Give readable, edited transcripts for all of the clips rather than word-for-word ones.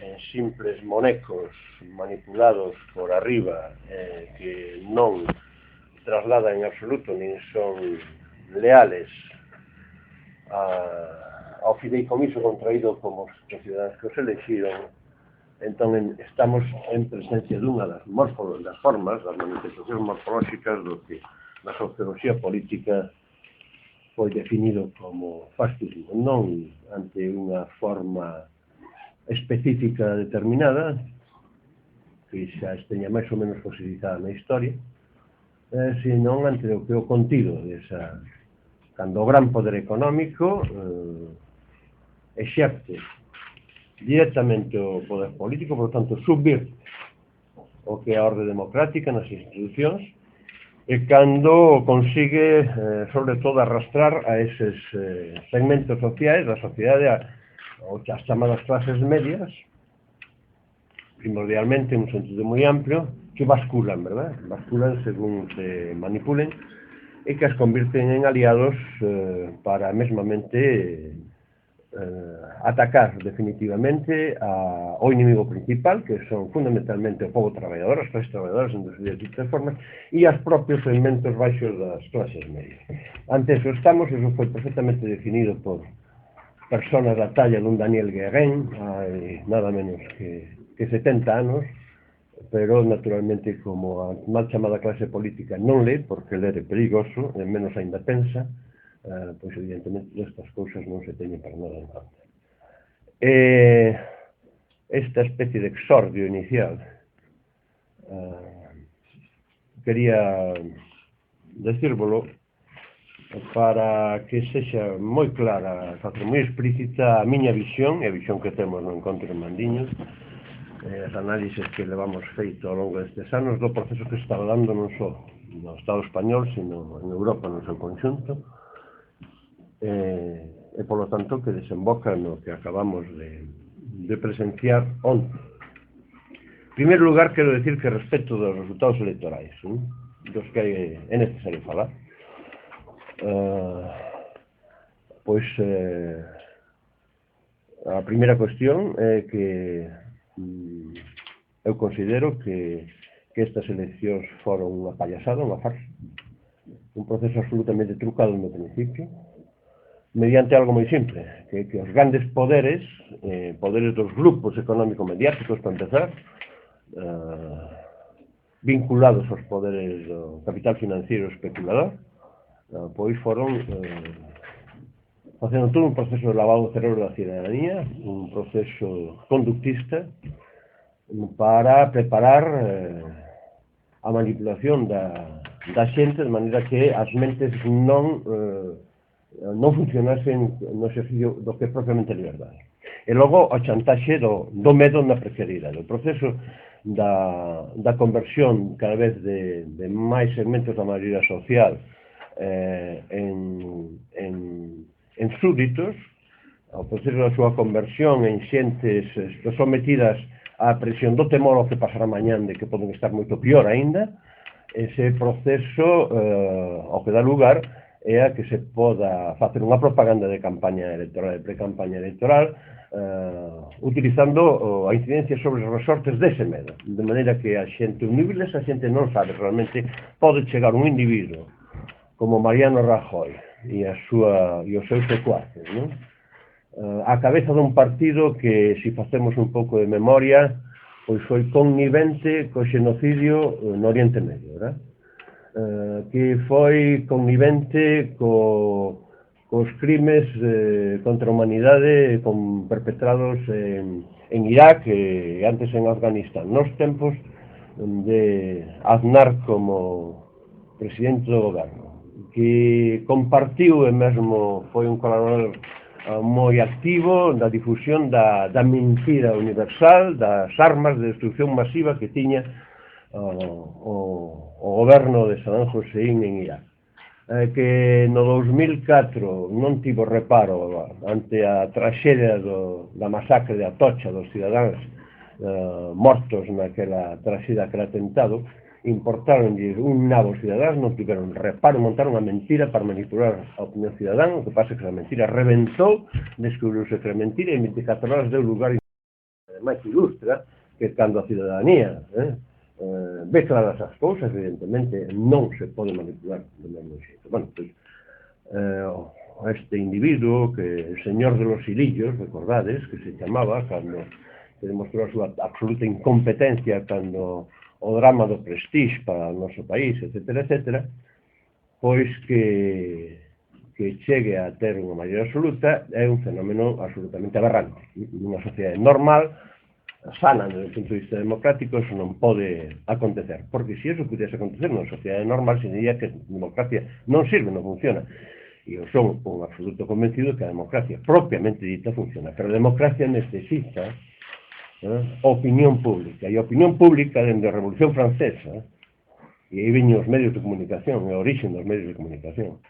en simples monecos manipulados por arriba, que non trasladan en absoluto nin son leales ao fideicomiso contraído como os cidadáns que os elexiron. Entón estamos en presencia dunha das formas, das manifestacións morfolóxicas do que na socioloxía política foi definido como fascismo, non ante unha forma específica determinada, que xa esteña máis ou menos posibilizada na historia, senón ante o que o contido desa, cando o gran poder económico exerce directamente o poder político, por tanto, subvirte o que é a orde democrática nas institucións, e cando consigue, sobre todo, arrastrar a eses segmentos sociais da sociedade, as chamadas clases medias, primordialmente, en un sentido moi amplio, que basculan, verdad? Basculan según se manipulen, e que as convirten en aliados para mesmamente atacar definitivamente ao inimigo principal, que son fundamentalmente o povo traballador, as clases traballadoras en distintas formas, e as propios segmentos baixos das clases medias. Ante eso estamos, eso foi perfectamente definido por personas da talla dun Daniel Guérin, hai nada menos que 70 anos, pero naturalmente como a mal chamada clase política non lee, porque ler é perigoso, e menos ainda pensa, pois evidentemente estas cousas non se teñen para nada en conta. Esta especie de exordio inicial quería decírvolo para que sexa moi clara, moi explícita a miña visión e a visión que temos no encontro en Mandiño, as análises que levamos feito ao longo destes anos do proceso que se estaba dando non só no Estado español, sino en Europa no seu conxunto, e polo tanto que desemboca no que acabamos de presenciar onte. En primeiro lugar, quero decir que respecto dos resultados electorais, dos que é necesario falar, pois a primeira cuestión é que eu considero que estas eleccións foron unha payasada, unha farsa, un proceso absolutamente trucado no principio, mediante algo moi simple, que os grandes poderes, poderes dos grupos económico-mediáticos, para empezar, vinculados aos poderes do capital financiero especulador, pois foron facendo todo un proceso de lavado do cerebro da cidadanía, un proceso conductista para preparar a manipulación da xente de maneira que as mentes non funcionasen no exercicio do que é propiamente a liberdade. E logo a chantaxe do medo na precariedade. O proceso da conversión cada vez de máis segmentos da maioría social en súbditos, o proceso da súa conversión en xentes sometidas á presión do temor ao que pasará mañán, de que poden estar moito pior aínda, ese proceso ao que dá lugar é a que se poda facer unha propaganda de campaña electoral, de pre-campaña electoral, utilizando a incidencia sobre os resortes dese medo, de maneira que a xente unible, esa xente non sabe realmente, pode chegar un individuo como Mariano Rajoy e os seus secuaces, non? A cabeza dun partido que, se facemos un pouco de memoria, pois foi connivente co xenocidio no Oriente Medio, verdad? Que foi connivente cos crimes contra a humanidade perpetrados en Irak e antes en Afganistán, nos tempos de Aznar como presidente do goberno, que compartiu e mesmo foi un colaborador moi activo da difusión da mentira universal, das armas de destrucción masiva que tiña o goberno de Saddam Hussein en Irak, que no 2004 non tivo reparo ante a traxedia da masacre de Atocha dos cidadáns mortos naquela traxedia, aquel atentado, importaronlles un nabo cidadáns, non tiveron reparo, montaron a mentira para manipular a opinión cidadán. O que pasa é que a mentira reventou, descubriuse que a mentira, e en 24 horas deu lugar máis ilustra, que cando a cidadanía ve claras as cousas, evidentemente, non se pode manipular do mesmo xeito. Bueno, pois, este individuo, que el señor de los hilillos, recordades, que se chamaba, cando que demostrou a súa absoluta incompetencia cando o drama do Prestige para o noso país, etcétera, etcétera, pois que chegue a ter unha maioría absoluta é un fenómeno absolutamente aberrante. Nunha sociedade normal, sana desde o punto de vista democrático, eso non pode acontecer, porque se eso pudese acontecer nunha sociedade normal, significa que a democracia non sirve, non funciona. E eu son un absoluto convencido que a democracia propiamente dita funciona, pero a democracia necesita opinión pública, e a opinión pública dende a Revolución Francesa, e aí veñen os medios de comunicación, a origen dos medios de comunicación.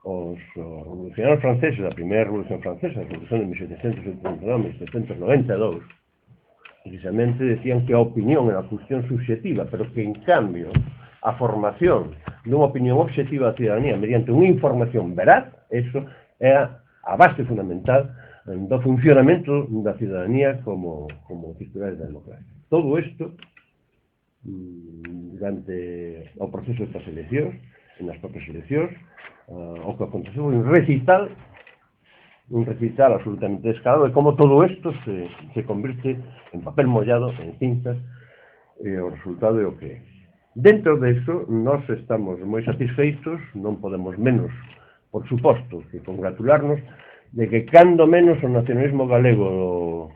Os revolucionarios franceses da primeira Revolución Francesa, a Revolución de 1789-1792, precisamente decían que a opinión era a cuestión subjetiva, pero que, en cambio, a formación dunha opinión objetiva da cidadanía mediante unha información veraz, eso é a base fundamental do funcionamento da cidadanía como titulares da democracia. Todo isto, durante o proceso destas eleccións, nas propias eleccións, o que aconteceu un recital absolutamente descarado de como todo isto se convirte en papel mollado, en cintas, e o resultado é o que é. Dentro disso, nós estamos moi satisfeitos, non podemos menos, por suposto, que congratularnos de que cando menos o nacionalismo galego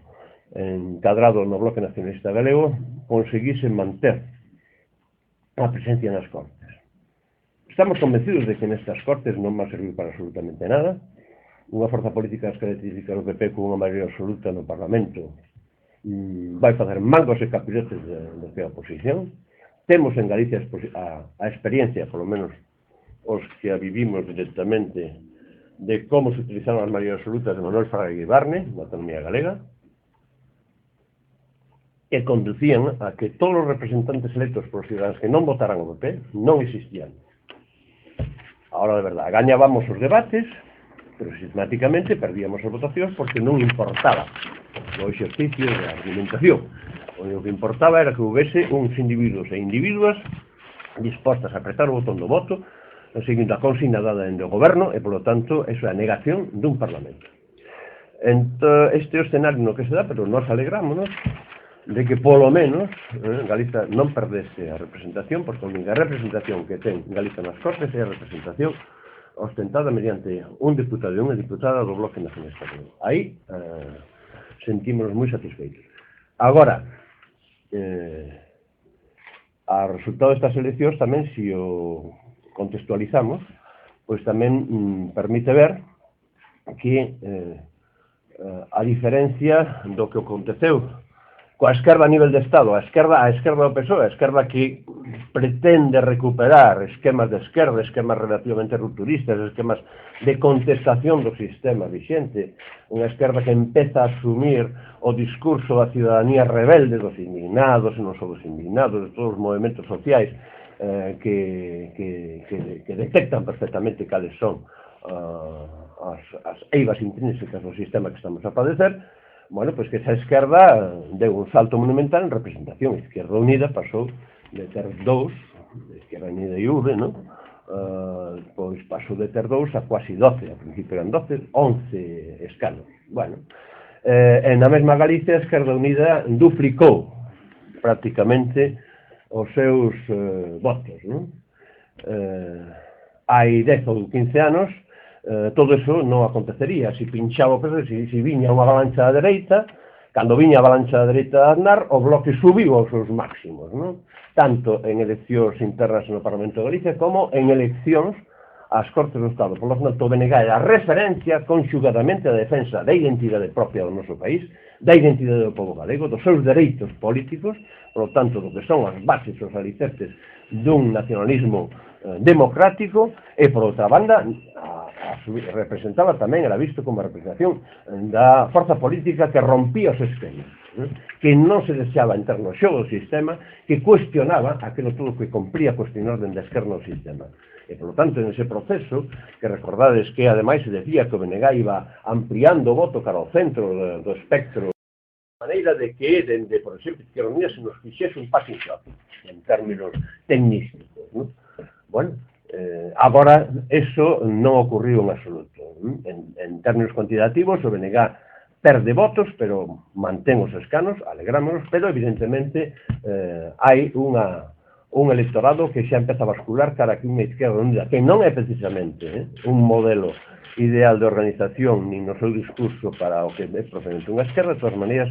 encadrado no bloque nacionalista galego conseguise manter a presencia nas Cortes. Estamos convencidos de que nestas Cortes non va a servir para absolutamente nada. Unha forza política das características do PP con unha maioría absoluta no Parlamento vai facer mangos e capirotes do que a oposición. Temos en Galicia a experiencia, polo menos os que a vivimos directamente, de como se utilizaron as maiorías absolutas de Manuel Fraga Iribarne, na autonomía galega, que conducían a que todos os representantes electos por ciudadanos que non votaran o PP non existían. Ahora, de verdade, gañábamos os debates, pero sistemáticamente perdíamos as votacións porque non importaba o exercicio de argumentación. O único que importaba era que houvese uns individuos e individuas dispostas a apretar o botón do voto seguindo a consigna dada dende o goberno e, polo tanto, eso é a negación dun parlamento. Entón, este é o escenario no que se dá, pero nós alegrámonos de que, polo menos, Galiza non perdese a representación, porque a única representación que ten Galiza nas Cortes é a representación ostentada mediante un diputado e unha diputada do Bloque Nacionalista Galego. Aí sentímonos moi satisfeitos. Agora, a resultado destas eleccións tamén, se o contextualizamos, pois tamén permite ver que a diferencia do que aconteceu coa esquerda a nivel de Estado, a esquerda do PSOE, a esquerda que pretende recuperar esquemas de esquerda, esquemas relativamente rupturistas, esquemas de contestación do sistema vixente, unha esquerda que empeza a asumir o discurso da cidadanía rebelde, dos indignados, e non só dos indignados, de todos os movimentos sociais que detectan perfectamente cales son as eivas intrínsecas do sistema que estamos a padecer. Bueno, pois que esa esquerda deu un salto monumental en representación. Izquierda Unida pasou de ter 2, Izquierda Unida e UV, non? Pois pasou de ter 2 a quasi 12, ao principio eran 12, 11 escanos. Bueno, na mesma Galicia, a Izquierda Unida duplicou prácticamente os seus votos, non? Hai 10 ou 15 anos, todo eso non acontecería. Se pinchaba o PSOE, se viña unha avalancha da dereita, cando viña a avalancha da dereita de Aznar, o bloque subiu aos seus máximos, non? Tanto en eleccións internas no Parlamento de Galicia como en eleccións ás Cortes do Estado. Por lo tanto, o BNG é a referencia conxugadamente a defensa da identidade propia do noso país, da identidade do povo galego, dos seus dereitos políticos, por lo tanto, do que son as bases, os alicerces dun nacionalismo democrático, e, por outra banda, representaba tamén, era visto como a representación da forza política que rompía os esquemas, que non se deseaba entrar no xogo do sistema, que cuestionaba aquilo todo que compría cuestionar dende a esquerda do sistema. E, por lo tanto, en ese proceso, que recordades que, ademais, se decía que o BNG iba ampliando o voto cara ao centro do espectro maneira de que, dende, por exemplo, Izquierda Unida se nos fixese un passing shot, en términos tecnísticos, ¿no? Bueno, agora, eso non ocurriu en absoluto. En términos cuantitativos, o BNG perde votos, pero mantén os escanos, alegrámonos, pero evidentemente hai un electorado que xa empeza a bascular cara que unha Izquierda Unida, que non é precisamente un modelo ideal de organización, nin no seu discurso para o que é procedente unha esquerda, de todas maneiras,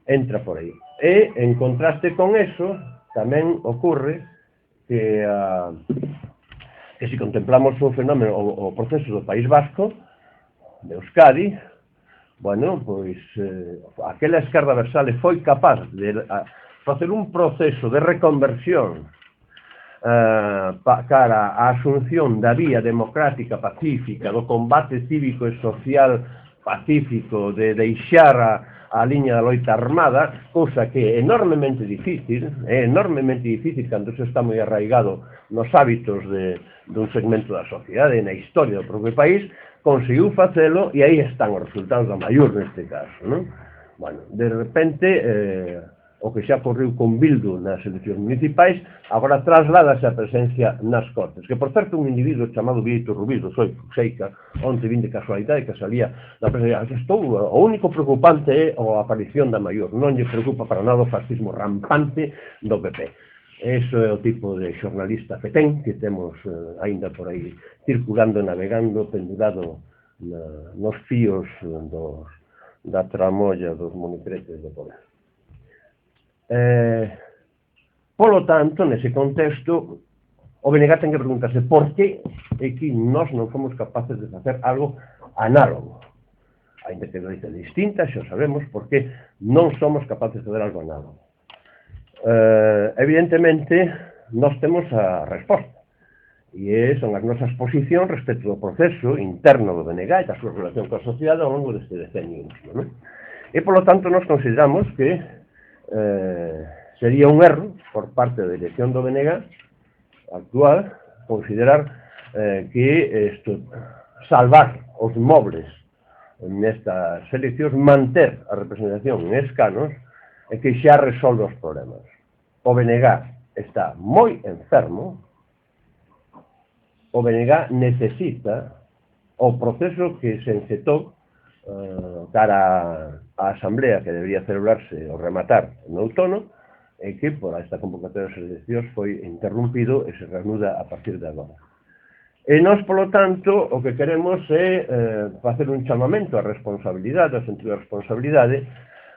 entra por aí. E, en contraste con eso, tamén ocurre que se contemplamos o fenómeno, o proceso do País Vasco, de Euskadi, bueno, pois, aquela esquerda versale foi capaz de facer un proceso de reconversión cara á asunción da vía democrática pacífica, do combate cívico e social pacífico, de deixar a liña da loita armada, cousa que é enormemente difícil cando se está moi arraigado nos hábitos dun segmento da sociedade e na historia do propio país, conseguiu facelo e aí están os resultados da maior neste caso, non? Bueno, de repente, o que xa ocorreu con Bildu nas eleccións municipais, agora trasládase a presencia nas Cortes, que, por certo, un individuo chamado Vítor Rubí, do Seica, onte vin de casualidade que salía na presencia, o único preocupante é a aparición da maior, non lle preocupa para nada o fascismo rampante do PP. Eso é o tipo de xornalista fetén que temos aínda por aí circulando, navegando, pendurado nos fíos da tramolla dos monicretes do poder. Polo tanto, nese contexto, o BNG ten que preguntarse por que é que nós non fomos capaces de facer algo análogo. Ainda que de distinta, xa sabemos, porque non somos capaces de facer algo análogo. Evidentemente, nós temos a resposta, e son as nosas posicións respecto do proceso interno do BNG e da súa relación coa sociedade ao longo deste decenio. E, polo tanto, nós consideramos que sería un erro por parte da dirección do BNG actual considerar que salvar os mobles nestas eleccións, manter a representación en escanos e que xa resolve os problemas. O BNG está moi enfermo, o BNG necesita o proceso que se encetou cara á asamblea que debería celebrarse ou rematar no outono e que por esta convocatoria das eleccións foi interrumpido e se reanuda a partir de agora. E nós, polo tanto, o que queremos é facer un chamamento á responsabilidade, ao sentido de responsabilidade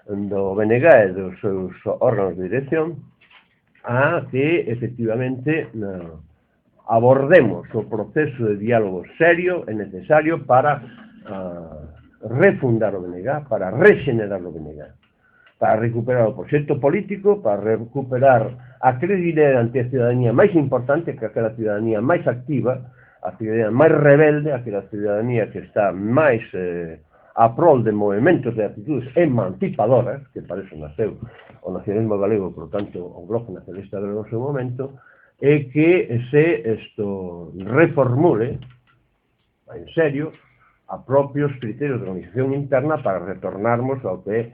do BNG e dos seus órganos de dirección a que, efectivamente, abordemos o proceso de diálogo serio e necesario para refundar o BNG, para rexenerar o BNG, para recuperar o proxecto político, para recuperar a credibilidade ante a ciudadanía máis importante, que aquela ciudadanía máis activa, a ciudadanía máis rebelde, aquela ciudadanía que está máis a prol de movimentos de actitudes emancipadoras, que para eso naceu o nacionalismo galego, por tanto, o Bloque Nacionalista galego no seu momento, e que se reformule en serio a propios criterios de organización interna para retornarmos ao que é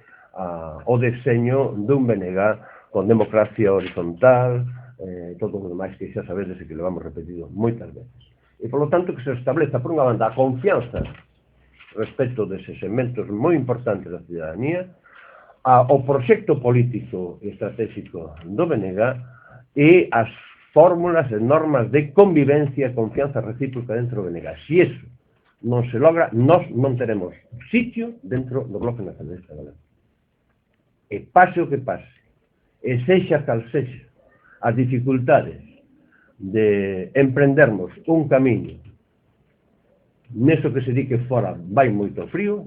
o deseño dun BNG con democracia horizontal, todo o demais que xa sabedes e que lo vamos repetido moitas veces. E, polo tanto, que se estableza, por unha banda, a confianza respecto deses segmentos moi importantes da ciudadanía, o proxecto político e estratégico do BNG e as fórmulas e normas de convivencia e confianza recíproca dentro do BNG. Si eso non se logra, nós non teremos sitio dentro do Bloque Nacionalista Galego. E pase o que pase, e sexa cal sexa as dificultades de emprendermos un camiño neso que se di que fora vai moito frío,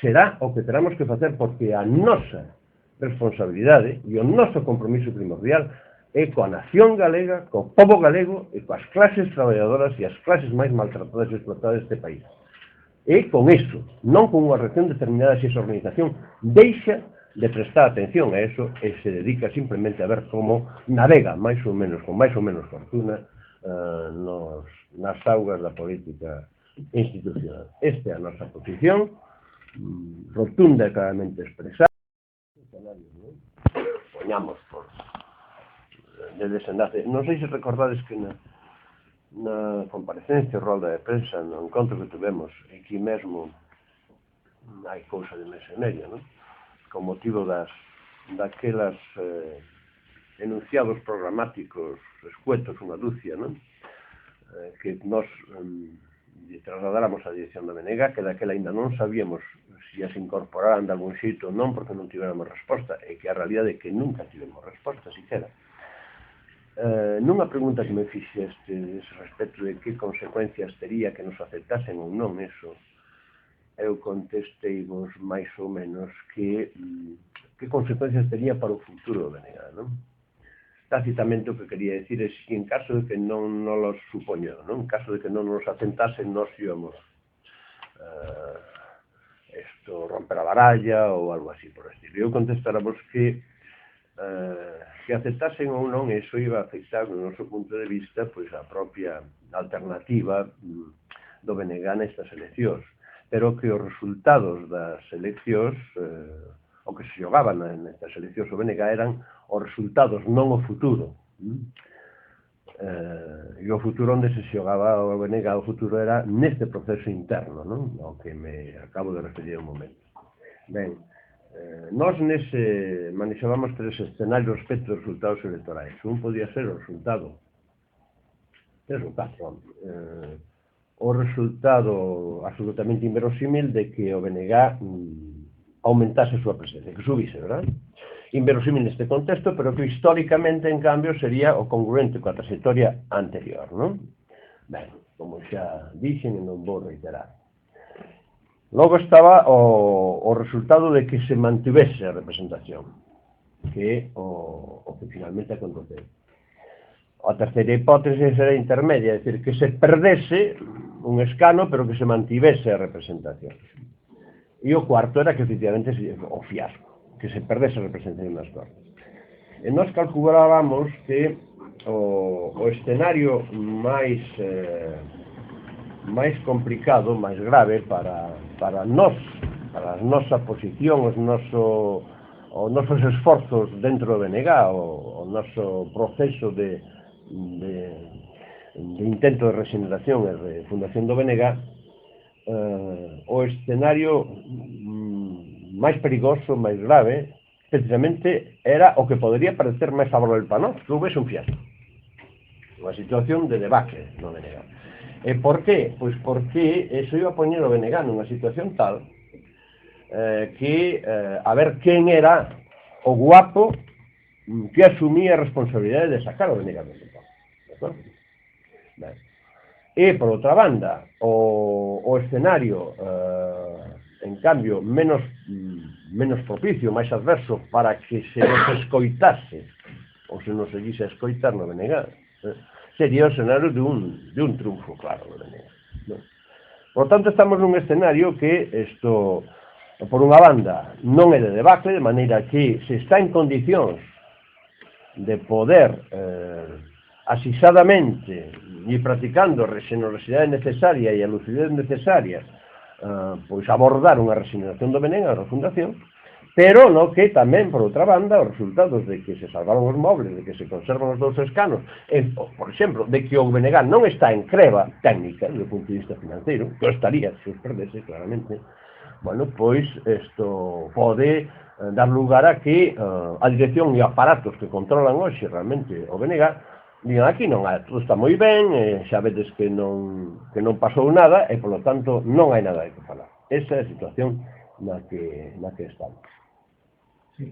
será o que teremos que facer, porque a nosa responsabilidade e o noso compromiso primordial é coa nación galega, co pobo galego e coas clases traballadoras e as clases máis maltratadas e explotadas deste país. E con iso, non con unha reacción determinada, se esa organización deixa de prestar atención a eso e se dedica simplemente a ver como navega máis ou menos, con máis ou menos fortuna nas augas da política institucional. Esta é a nosa posición, rotunda e claramente expresada. escenarios, non? Poñamos por de desenlace. Non sei se recordades que na comparecencia, rolda de prensa, no encontro que tuvemos aquí mesmo hai cousa de mes e media, non? Con motivo daquelas enunciados programáticos escuetos, unha dúcia, non? Que nós trasladáramos a dirección da BNG, que daquela ainda non sabíamos se as incorporaran de algún xeito ou non, porque non tivéramos resposta, e que a realidade é que nunca tivemos resposta, siquera. Nunha pregunta que me fixeste respecto de que consecuencias tería que nos aceptasen ou non eso, eu contestei vos máis ou menos que consecuencias tería para o futuro do BNG, non? Tácitamente o que quería decir é que en caso de que non nos supoño, non? En caso de que non nos atentasen, nos íamos romper a baralla ou algo así por estilo. Eu contestaramos que aceptasen ou non, eso iba a afectar, no noso punto de vista, pois a propia alternativa do BNG nestas eleccións, pero que os resultados das eleccións, o que se xogaban nestas eleccións o BNG eran os resultados, non o futuro. E o futuro onde se xogaba o BNG, o futuro era neste proceso interno, non? Ao que me acabo de referir un momento. Ben, nós nese manexábamos tres escenarios respecto aos resultados electorais. Un podía ser o resultado, tres ou catro, o resultado absolutamente inverosímil de que o BNG aumentase a súa presencia, que subise, verdad? Inverosímil neste contexto, pero que históricamente, en cambio, sería o congruente coa trayectoria anterior, non? Ben, como xa dixen, non vou reiterar. Logo estaba o resultado de que se mantivese a representación, que é o que finalmente aconteceu. A terceira hipótese será intermedia, é dicir, que se perdese un escano, pero que se mantivese a representación. E o cuarto era que, efectivamente, o fiasco, que se perdese a representación nas Cortes. E nós calculábamos que o escenario máis complicado, máis grave para nós, para a nosa posición, os nosos esforzos dentro do BNG, o noso proceso de intento de regeneración e de fundación do BNG, o escenario máis perigoso, máis grave, precisamente era o que podería parecer máis favorable para nós, que houvese un fiasco, unha situación de debacle no BNG. E por qué? Pois porque eso iba a poñer o BNG nunha situación tal que a ver quen era o guapo que asumía a responsabilidade de sacar o BNG dese tal. De acordo? Ben. E, por outra banda, o escenario, en cambio, menos propicio, máis adverso para que se nos escoitase ou se nos seguise a escoitar no BNG, sería o escenario de un triunfo claro do BNG. Por tanto, estamos nun escenario que isto, por unha banda, non é de debacle, de maneira que se está en condicións de poder asisadamente e practicando a xenerosidade necesaria e a lucidez necesaria pois abordar unha regeneración do BNG, a refundación, pero no que tamén, por outra banda, os resultados de que se salvaron os mobles, de que se conservan os dous escanos, por exemplo, de que o BNG non está en creba técnica, do punto de vista financeiro, que o estaría se os perdese, claramente, bueno, pois isto pode dar lugar a que a dirección e aparatos que controlan hoxe realmente o BNG digan aquí non hai, todo está moi ben, xa vedes que non pasou nada e, polo tanto, non hai nada de que falar. Esa é a situación na que estamos. Sí,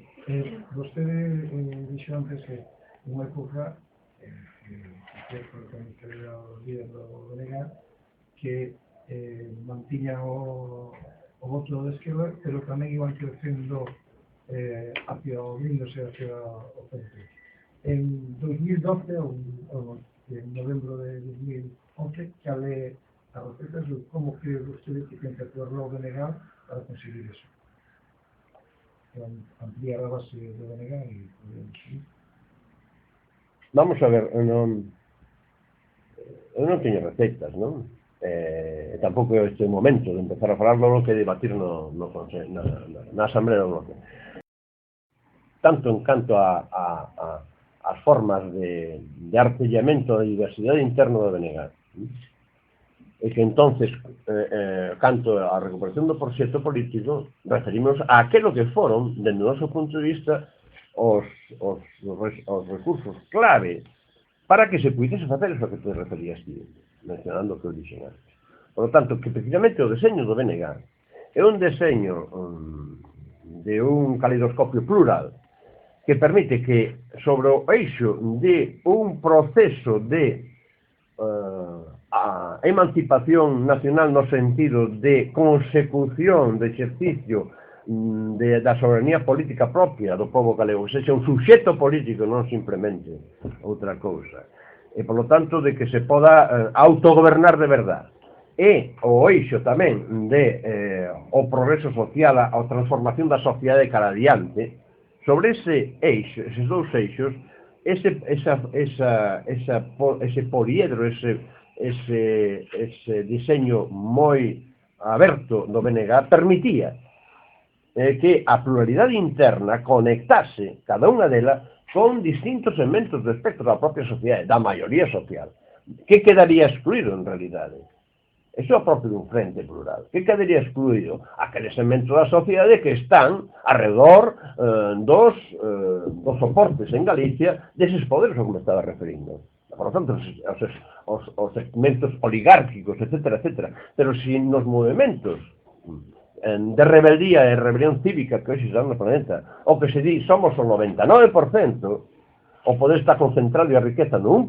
vostede dixo antes que unha época que era o líder do BNG que mantiña o voto de esquerda, pero tamén iban crecendo hacia o Windows e hacia o centro. En 2012, ou en novembro de 2011, que ale a recetas de como cree vostede que ten que actuar o BNG para conseguir eso. Ampliar a base do BNG e poder... Vamos a ver, eu non teño receitas, non? Tampouco é este momento de empezar a falarlo, que debatir na Asamblea do Bloque. tanto en canto as formas de artellamento da diversidade interna do BNG, e que entonces, canto a recuperación do proxecto político, referimos a aquilo que foron, dende o noso punto de vista, os recursos clave para que se puidese facer eso que te referías ti, mencionando o que eu dixen antes. Por lo tanto, que precisamente o deseño do BNG é un deseño de un caleidoscopio plural que permite que sobre o eixo de un proceso de a emancipación nacional no sentido de consecución, de exercicio da soberanía política propia do povo galego, que sexa un suxeto político, non simplemente outra cousa, e polo tanto de que se poda autogobernar de verdade, e o eixo tamén de o progreso social, a transformación da sociedade cara adiante. Sobre ese eixo, eses dous eixos, ese poliedro, ese diseño moi aberto do BNG permitía que a pluralidade interna conectase cada unha delas con distintos elementos do espectro da propia sociedade, da maioría social. Que quedaría excluído en realidade? Eso é o propio dun frente plural. Que quedaría excluído? Aqueles elementos da sociedade que están alrededor dos soportes en Galicia deses poderes ao que me estaba referindo. Por lo tanto, os segmentos oligárquicos, etc., etc. Pero si nos movimentos de rebeldía e rebelión cívica que hoxe se dan no planeta, o que se di somos o 99%, o poder está concentrado e a riqueza no 1%,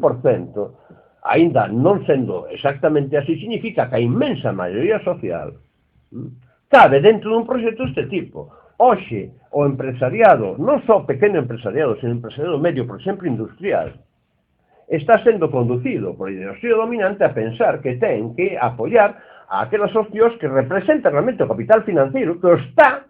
aínda non sendo exactamente así, significa que a inmensa maioría social cabe dentro dun proxecto deste tipo. Hoxe, o empresariado, non só o pequeno empresariado, sino o empresariado medio, por exemplo, industrial, está sendo conducido por a ideoloxía dominante a pensar que ten que apoiar a aquelas opcións que representan realmente o capital financiero que o está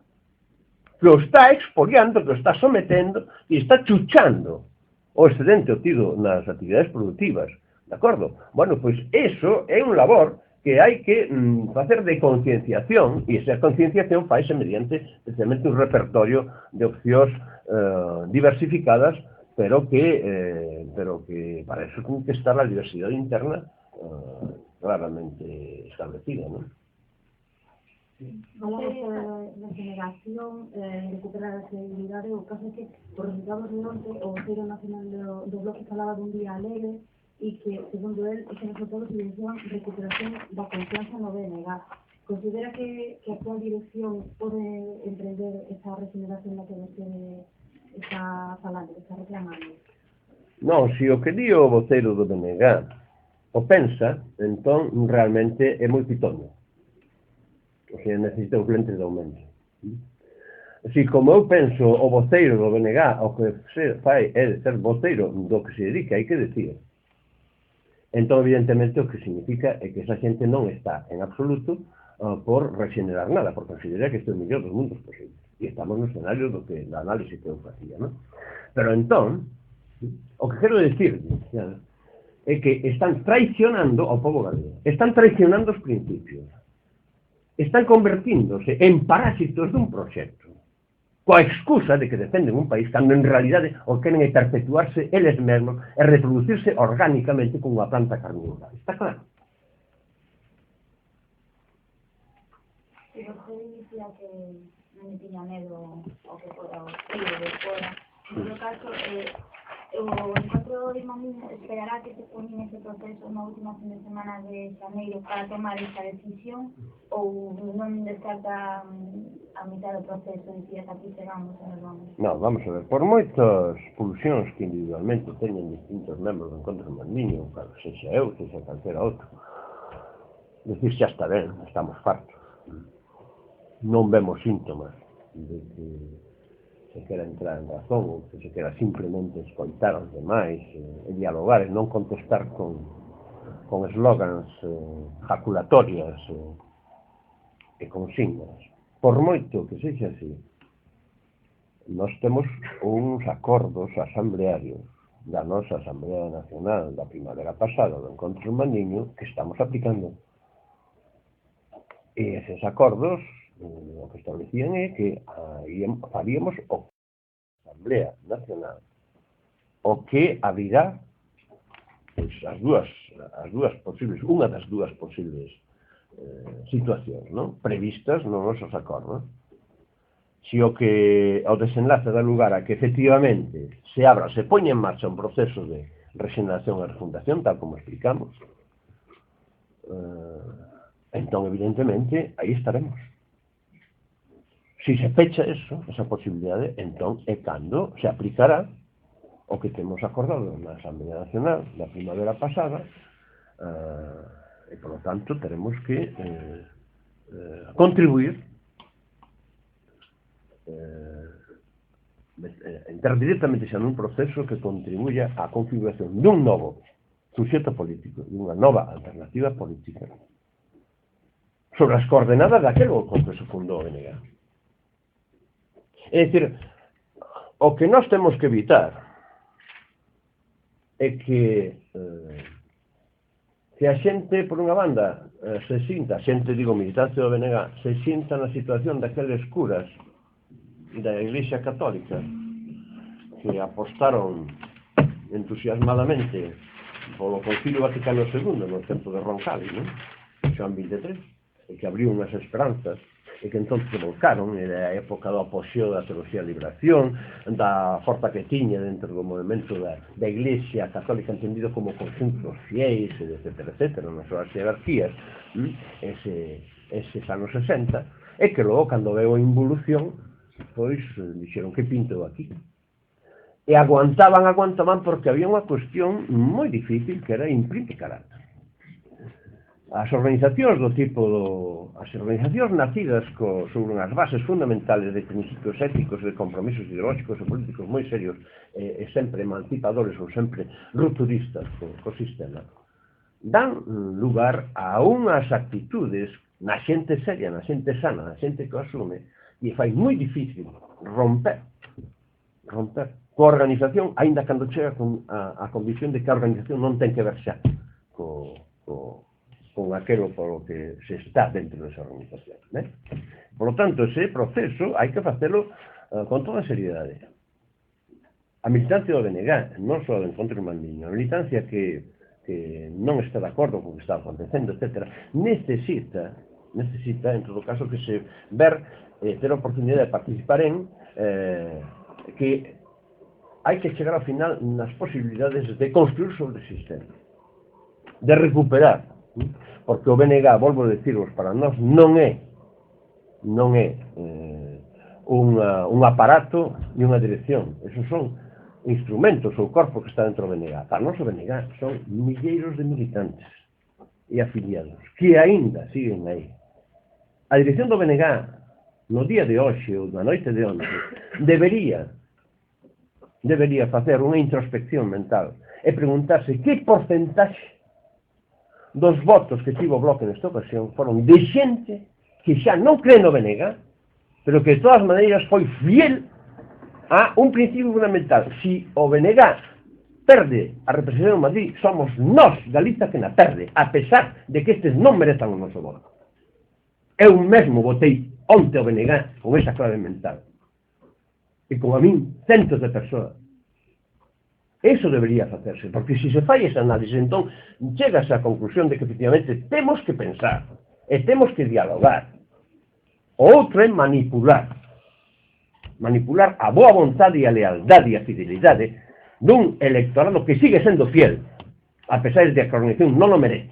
expoliando, que o está sometendo e está chuchando o excedente obtido nas actividades productivas. De acordo? Bueno, pois eso é un labor que hai que facer de concienciación, e esa concienciación faise mediante, especialmente, un repertorio de opcións diversificadas, pero que para eso ten que estar a diversidade interna claramente establecida, ¿no? Falamos da generación, recuperar a credibilidade, o caso é que os resultados de onte, o Consello Nacional do Bloque falaba dun día alegre, e que, segundo él, ese resultado se evidenciaban recuperación da confianza no BNG. Considera que a actual dirección pode emprender esa regeneración da que vostede está falando, que está reclamando? Non, se o que di o voceiro do BNG o pensa, entón realmente é moi pitonio. O sea, necesita uns lentes de aumento. Si, como eu penso, o voceiro do BNG, o que se fai é de ser voceiro do que se dedica, hai que decir. Entón, evidentemente, o que significa é que esa xente non está, en absoluto, por regenerar nada, por considerar que este é o mellor dos mundos posibles. E estamos no escenario da análise que eu facía, non? Pero entón, o que quero decir é que están traicionando ao povo galego, están traicionando os principios, están convertíndose en parásitos dun proxecto, coa excusa de que defenden un país cando en realidade o queren é perpetuarse eles mesmos e reproducirse orgánicamente con unha planta carnívora. Está claro? E você dicía que non tiña medo ao que fora o frío de fora. En todo caso, o encontro de Mamín esperará que se culmine ese proceso na última fin de semana de xaneiro para tomar esa decisión, ou non descarta a mitad do proceso e si hasta aquí chegamos e nos vamos? Non, vamos a ver, por moitas pulsións que individualmente teñen distintos membros do encontro de Mandiño, sexa eu, sexa calquera outro, decir xa está ben, estamos fartos. Non vemos síntomas de que se quera entrar en razón ou que se quera simplemente escoitar aos demais e dialogar e non contestar con eslogans jaculatorias e consignas. Por moito que sexa así, nós temos uns acordos asamblearios da nosa Asamblea Nacional da primavera pasada do Encontro en Mandiño que estamos aplicando. E eses acordos o que establecían é que faríamos o Asamblea Nacional o que abrirá pois, unha das dúas posibles situacións, non? Previstas nos nosos acordos. Si o desenlace dá lugar a que efectivamente se poña en marcha un proceso de regeneración e refundación, tal como explicamos, entón, evidentemente, aí estaremos. Si se pecha esa posibilidade, entón é cando se aplicará o que temos acordado na Asamblea Nacional da primavera pasada, e, por lo tanto, teremos que contribuir, entrar directamente xa nun proceso que contribuya á configuración dun novo suxeto político, dunha nova alternativa política, sobre as coordenadas daquelo con que se fundou o BNG. É dicir, o que nós temos que evitar é que a xente, por unha banda, se sinta, a xente, digo, militante do BNG, se sinta na situación daqueles curas da Iglesia Católica que apostaron entusiasmadamente polo Concilio Vaticano II no tempo de Roncalli, non? Xoan 23, e que abriu unhas esperanzas e que entón se volcaron, era a época do apoxeo da teoloxía de liberación, da forza que tiña dentro do movimento da Iglesia Católica entendido como conjuntos fiéis, etc., nas súas jerarquías, eses anos 60, e que logo, cando veo a involución, pois, dixeron que pinto aquí. E aguantaban porque había unha cuestión moi difícil que era imprimir carácter. As organizacións do tipo as organizacións nacidas sobre unhas bases fundamentales de principios éticos, de compromisos ideológicos e políticos moi serios e sempre emancipadores ou sempre rupturistas co sistema, dan lugar a unhas actitudes na xente seria, na xente sana, na xente que o asume, e fai moi difícil romper coa organización, aínda cando chega a condición de que a organización non ten que ver xa con aquelo polo que se está dentro desa organización. Por lo tanto, ese proceso hai que facelo con toda seriedade. A militancia do BNG, non só do Encontro Mandiño, a militancia que non está de acordo con o que está acontecendo, etc., necesita, en todo caso, que se ter a oportunidade de participar que hai que chegar ao final nas posibilidades de construir sobre o sistema, de recuperar, porque o BNG, volvo a decirvos, para nós non é un aparato e unha dirección. Esos son instrumentos ou corpo que está dentro do BNG. Para nós o BNG son milleiros de militantes e afiliados que aínda siguen aí. A dirección do BNG no día de hoxe ou na noite de onte debería facer unha introspección mental e preguntarse que porcentaxe dos votos que tivo o Bloque nesta ocasión foron de xente que xa non cree no BNG, pero que de todas maneiras foi fiel a un principio fundamental. Si o BNG perde a representación en Madrid, somos nós, Galiza, que na perde, a pesar de que estes non merezan o noso voto. Eu mesmo votei onte o BNG con esa clave mental. E como a min, centos de persoas. Eso debería facerse, porque se se fai esa análise, entón, chegas á conclusión de que, efectivamente, temos que pensar e temos que dialogar. O outro é manipular a boa vontade e a lealdade e a fidelidade dun electorado que sigue sendo fiel, a pesar de que a organización non o merece.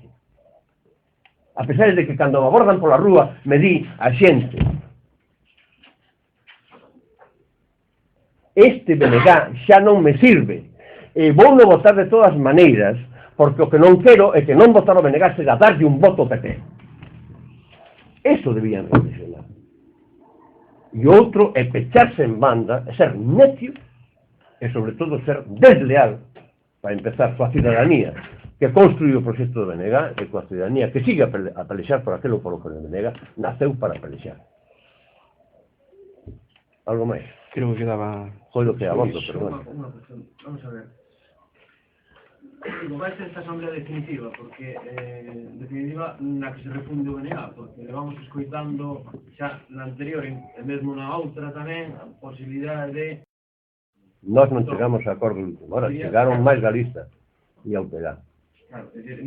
A pesar de que, cando me abordan pola rúa, me di a xente: este BNG xa non me sirve, e vou non votar de todas maneiras, porque o que non quero é que non votar o BNG será darlle un voto ao PP. Eso debían reflexionar. E outro é pecharse en banda, é ser necio, e sobre todo ser desleal, para empezar, coa cidadanía que construiu o proxecto do BNG e coa cidadanía que sigue a pelexar por aquilo polo que o BNG naceu para pelexar. Algo máis? Creo que quedaba... Foi lo que abondo, pero bueno. Unha cuestión, vamos a ver. Vai ser esta asamblea definitiva, porque definitiva na que se refunde o BNG, porque levamos escoitando xa na anterior e mesmo na outra tamén a posibilidade de Nós non chegamos a acordo último hora, chegaron máis galistas e ao pegar. Claro, es decir,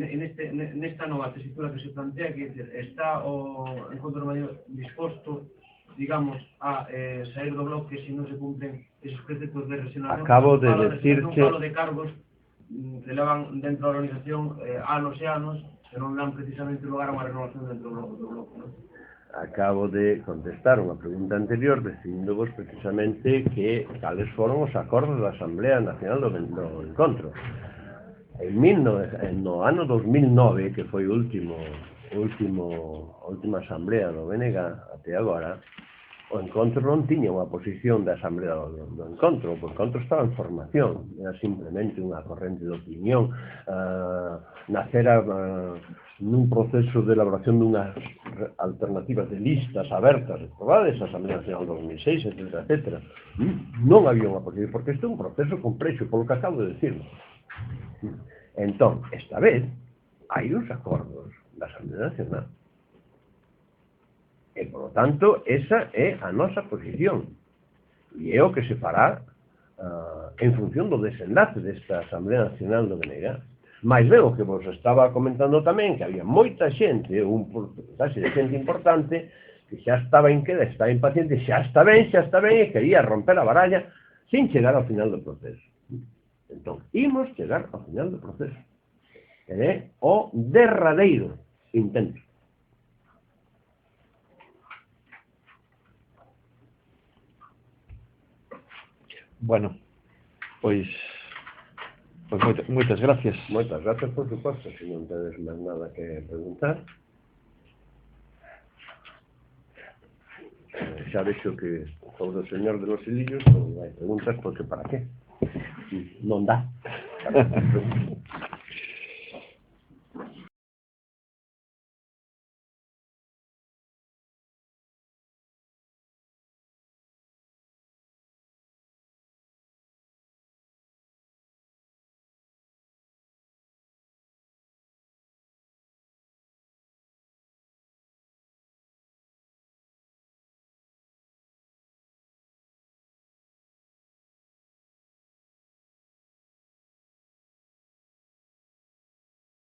nesta nova tesitura que se plantea, que está o encontro mayor disposto, digamos, a sair do bloque se non se cumplen esos preceptos de regionalismo. Acabo de decirte... Un falo de cargos que levan dentro da organización anos e anos que non dan precisamente lugar a unha renovación dentro do bloque, non? Acabo de contestar unha pregunta anterior dicindovos precisamente que cales foron os acordos da Asamblea Nacional do Encontro. No ano 2009, que foi a última asamblea do BNG até agora, o Encontro non tiña unha posición da Asamblea do Encontro. O Encontro estaba en formación, era simplemente unha corrente de opinión, nacera nun proceso de elaboración dunhas alternativas de listas abertas e probadas, a Asamblea Nacional 2006, etc., etc. Non había unha posición, porque isto é un proceso complexo, polo que acabo de decir. Entón, esta vez, hai uns acordos da Asamblea Nacional. E, por lo tanto, esa é a nosa posición. E é o que se fará en función do desenlace desta Asamblea Nacional do BNG. Mais ben, o que vos estaba comentando tamén, que había moita xente, un porcentaxe de xente importante, que xa estaba en queda, estaba impaciente, xa está ben, e quería romper a baralla sin chegar ao final do proceso. Entón, imos chegar ao final do proceso. É o derradeiro intento. Bueno, pois moitas gracias. Moitas gracias, por suposto, se non tedes máis nada que preguntar. Xa vexo que sobre o señor de los hilillos non hai preguntas, porque para qué? Non dá.